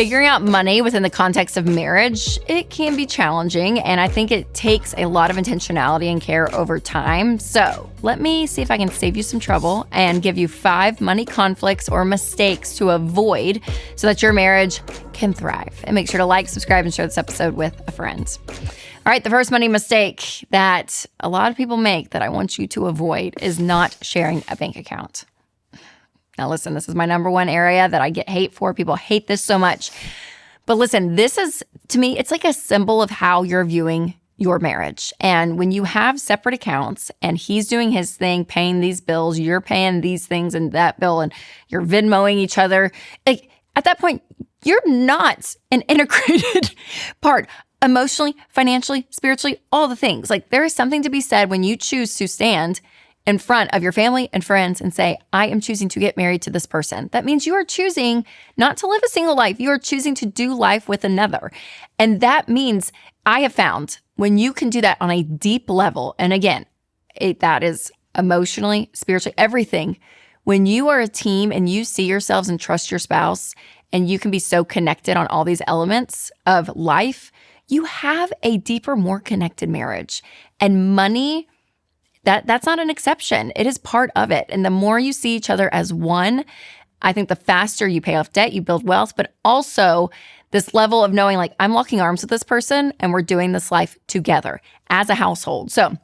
Figuring out money within the context of marriage, it can be challenging, and I think it takes a lot of intentionality and care over time. So let me see if I can save you some trouble and give you 5 money conflicts or mistakes to avoid so that your marriage can thrive. And make sure to like, subscribe, and share this episode with a friend. All right, the first money mistake that a lot of people make that I want you to avoid is not sharing a bank account. Now, listen, this is my number one area that I get hate for. People hate this so much. But listen, this is, to me, it's like a symbol of how you're viewing your marriage. And when you have separate accounts and he's doing his thing, paying these bills, you're paying these things and that bill, and you're Venmoing each other, like at that point, you're not an integrated part. Emotionally, financially, spiritually, all the things. Like there is something to be said when you choose to stand in front of your family and friends and say, I am choosing to get married to this person. That means you are choosing not to live a single life. You are choosing to do life with another. And that means I have found when you can do that on a deep level, and again, that is emotionally, spiritually, everything. When you are a team and you see yourselves and trust your spouse and you can be so connected on all these elements of life, you have a deeper, more connected marriage. And money, that's not an exception. It is part of it. And the more you see each other as one, I think the faster you pay off debt, you build wealth, but also this level of knowing like I'm locking arms with this person and we're doing this life together as a household. So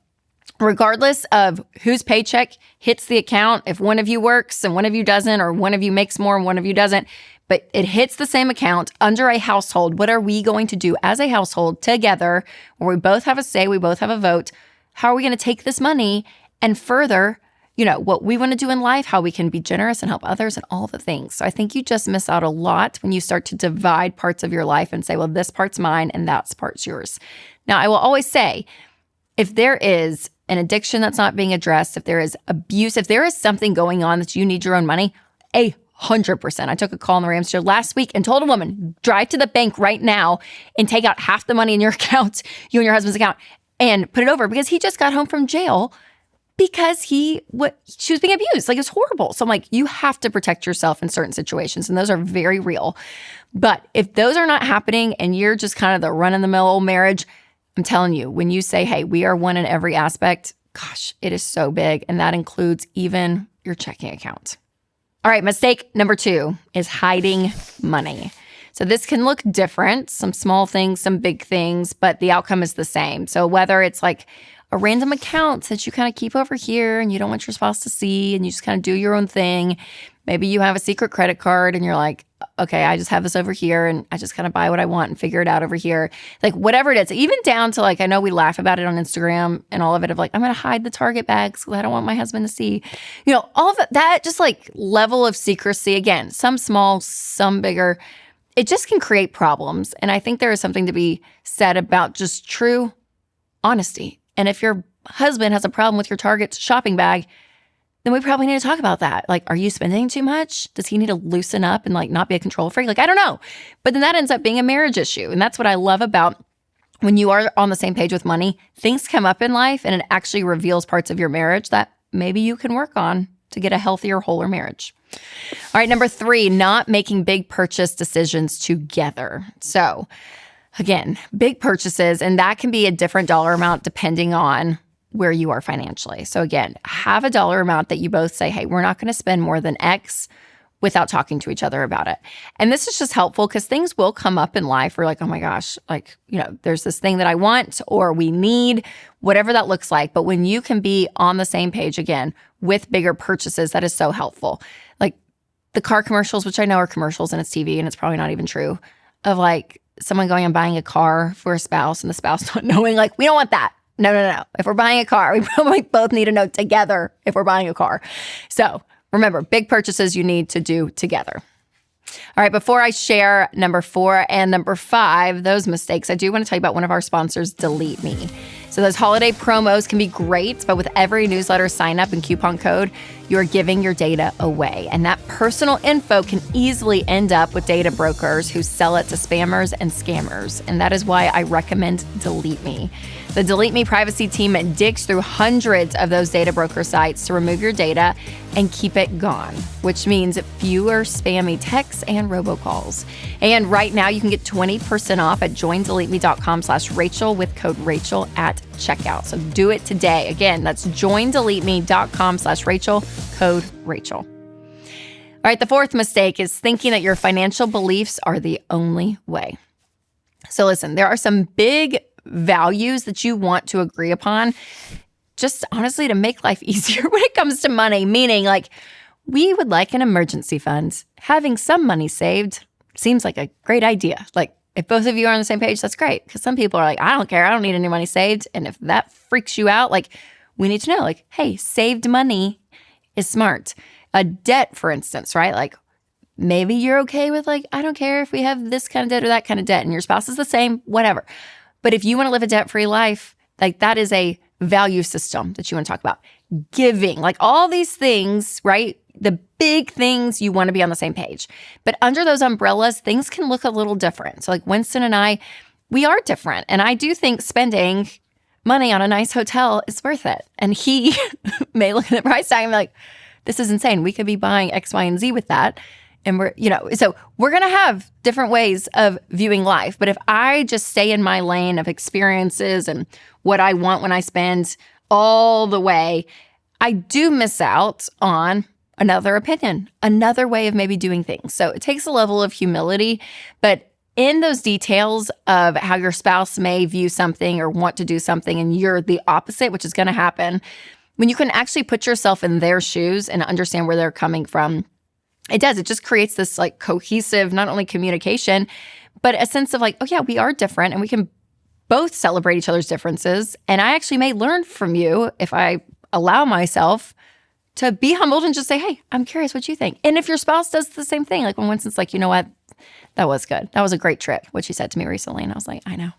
regardless of whose paycheck hits the account, if one of you works and one of you doesn't, or one of you makes more and one of you doesn't, but it hits the same account under a household, what are we going to do as a household together where we both have a say, we both have a vote? How are we going to take this money and further, what we want to do in life, how we can be generous and help others and all the things. So I think you just miss out a lot when you start to divide parts of your life and say, well, this part's mine and that part's yours. Now, I will always say, if there is an addiction that's not being addressed, if there is abuse, if there is something going on that you need your own money, 100%. I took a call on the Ramsey show last week and told a woman, drive to the bank right now and take out half the money in your account, you and your husband's account, and put it over, because he just got home from jail because she was being abused. Like, it's horrible. So I'm like, you have to protect yourself in certain situations, and those are very real. But if those are not happening and you're just kind of the run-in-the-mill marriage, I'm telling you, when you say, hey, we are one in every aspect, gosh, it is so big. And that includes even your checking account. All right, mistake number 2 is hiding money. So this can look different, some small things, some big things, but the outcome is the same. So whether it's like a random account that you kind of keep over here and you don't want your spouse to see and you just kind of do your own thing. Maybe you have a secret credit card and you're like, okay, I just have this over here and I just kind of buy what I want and figure it out over here. Like whatever it is, even down to like, I know we laugh about it on Instagram and all of it of like, I'm going to hide the Target bags because I don't want my husband to see. All of that just like level of secrecy. Again, some small, some bigger. It just can create problems. And I think there is something to be said about just true honesty. And if your husband has a problem with your Target shopping bag, then we probably need to talk about that. Like, are you spending too much? Does he need to loosen up and like not be a control freak? Like, I don't know. But then that ends up being a marriage issue. And that's what I love about when you are on the same page with money. Things come up in life and it actually reveals parts of your marriage that maybe you can work on to get a healthier, wholer marriage. All right, number 3, not making big purchase decisions together. So again, big purchases, and that can be a different dollar amount depending on where you are financially. So again, have a dollar amount that you both say, hey, we're not going to spend more than X without talking to each other about it. And this is just helpful because things will come up in life. We're like, oh my gosh, like, there's this thing that I want or we need, whatever that looks like. But when you can be on the same page again with bigger purchases, that is so helpful. Like the car commercials, which I know are commercials and it's TV and it's probably not even true, of like someone going and buying a car for a spouse and the spouse not knowing, like, we don't want that. No. If we're buying a car, we probably both need to know together if we're buying a car. So remember, big purchases you need to do together. All right, before I share number 4 and number 5, those mistakes, I do want to tell you about one of our sponsors, Delete Me. So those holiday promos can be great, but with every newsletter sign up and coupon code, you're giving your data away. And that personal info can easily end up with data brokers who sell it to spammers and scammers. And that is why I recommend Delete Me. The Delete Me privacy team digs through hundreds of those data broker sites to remove your data and keep it gone, which means fewer spammy texts and robocalls. And right now you can get 20% off at joindeleteme.com/Rachel with code Rachel at checkout. So do it today. Again, that's joindeleteme.com/Rachel, code Rachel. All right, the fourth mistake is thinking that your financial beliefs are the only way. So listen, there are some big values that you want to agree upon, just honestly to make life easier when it comes to money, meaning like we would like an emergency fund. Having some money saved seems like a great idea. Like if both of you are on the same page, that's great. Because some people are like, I don't care. I don't need any money saved. And if that freaks you out, like we need to know, like, hey, saved money is smart. A debt, for instance, right? Like maybe you're okay with like, I don't care if we have this kind of debt or that kind of debt and your spouse is the same, whatever. But if you want to live a debt-free life, like that is a value system that you want to talk about. Giving, like all these things, right? The big things you want to be on the same page. But under those umbrellas, things can look a little different. So like Winston and I, we are different. And I do think spending money on a nice hotel is worth it. And he may look at the price tag and be like, this is insane. We could be buying X, Y, and Z with that. And so we're going to have different ways of viewing life. But if I just stay in my lane of experiences and what I want when I spend all the way, I do miss out on another opinion, another way of maybe doing things. So it takes a level of humility, but in those details of how your spouse may view something or want to do something and you're the opposite, which is going to happen, when you can actually put yourself in their shoes and understand where they're coming from, it just creates this like cohesive, not only communication, but a sense of like, oh yeah, we are different and we can both celebrate each other's differences. And I actually may learn from you if I allow myself to be humbled and just say, hey, I'm curious what you think. And if your spouse does the same thing, like when Winston's like, you know what, that was good. That was a great trip, which he said to me recently. And I was like, I know.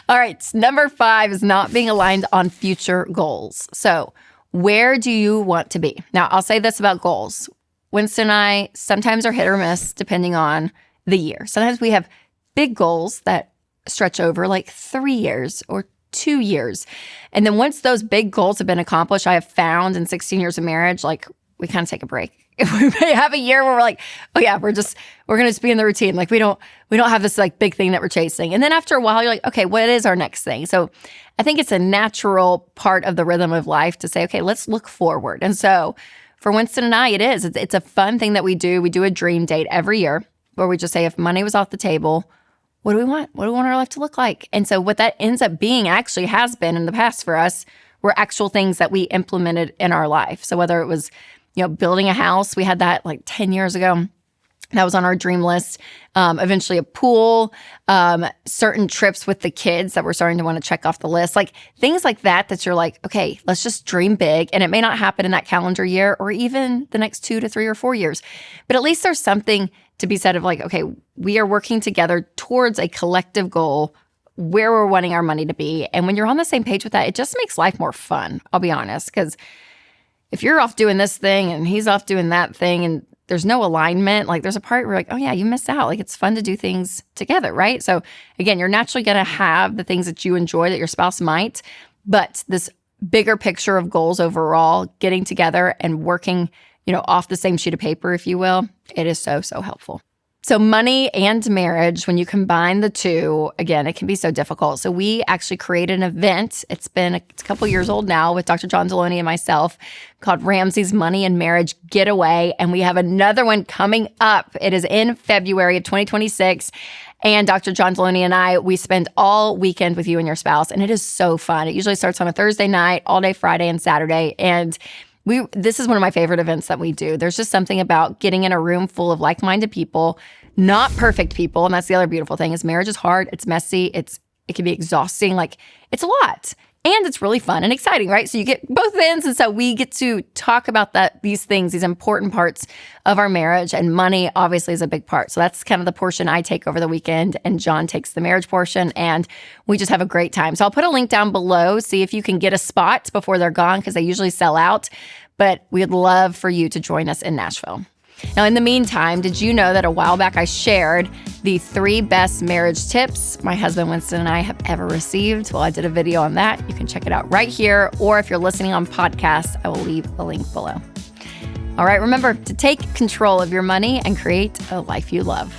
All right, number 5 is not being aligned on future goals. So where do you want to be? Now, I'll say this about goals. Winston and I sometimes are hit or miss depending on the year. Sometimes we have big goals that stretch over like 3 years or 2 years. And then once those big goals have been accomplished, I have found in 16 years of marriage, like we kind of take a break. We may have a year where we're like, oh yeah, we're going to just be in the routine. Like we don't have this like big thing that we're chasing. And then after a while, you're like, okay, what is our next thing? So I think it's a natural part of the rhythm of life to say, okay, let's look forward. And so for Winston and I, it is. It's a fun thing that we do. We do a dream date every year where we just say, if money was off the table, what do we want? What do we want our life to look like? And so what that ends up being actually has been in the past for us were actual things that we implemented in our life. So whether it was, building a house, we had that like 10 years ago. That was on our dream list. Eventually a pool, certain trips with the kids that we're starting to want to check off the list. Like things like that you're like, okay, let's just dream big. And it may not happen in that calendar year or even the next 2 to 3 or 4 years. But at least there's something to be said of like, okay, we are working together towards a collective goal where we're wanting our money to be. And when you're on the same page with that, it just makes life more fun, I'll be honest. Because if you're off doing this thing and he's off doing that thing and there's no alignment, like there's a part where like, oh yeah, you missed out. Like it's fun to do things together, right? So again, you're naturally going to have the things that you enjoy that your spouse might, but this bigger picture of goals overall, getting together and working, off the same sheet of paper, if you will, it is so, so helpful. So money and marriage, when you combine the two, again, it can be so difficult. So we actually created an event. It's a couple years old now with Dr. John Deloney and myself called Ramsey's Money and Marriage Getaway. And we have another one coming up. It is in February of 2026. And Dr. John Deloney and I, we spend all weekend with you and your spouse. And it is so fun. It usually starts on a Thursday night, all day Friday and Saturday. And this is one of my favorite events that we do. There's just something about getting in a room full of like-minded people, not perfect people. And that's the other beautiful thing is marriage is hard. It's messy. It can be exhausting. Like it's a lot. And it's really fun and exciting, right? So you get both ends. And so we get to talk about these things, these important parts of our marriage. And money obviously is a big part. So that's kind of the portion I take over the weekend. And John takes the marriage portion. And we just have a great time. So I'll put a link down below. See if you can get a spot before they're gone because they usually sell out. but we'd love for you to join us in Nashville. Now, in the meantime, did you know that a while back I shared the 3 best marriage tips my husband Winston and I have ever received? Well, I did a video on that. You can check it out right here, or if you're listening on podcasts, I will leave a link below. All right, remember to take control of your money and create a life you love.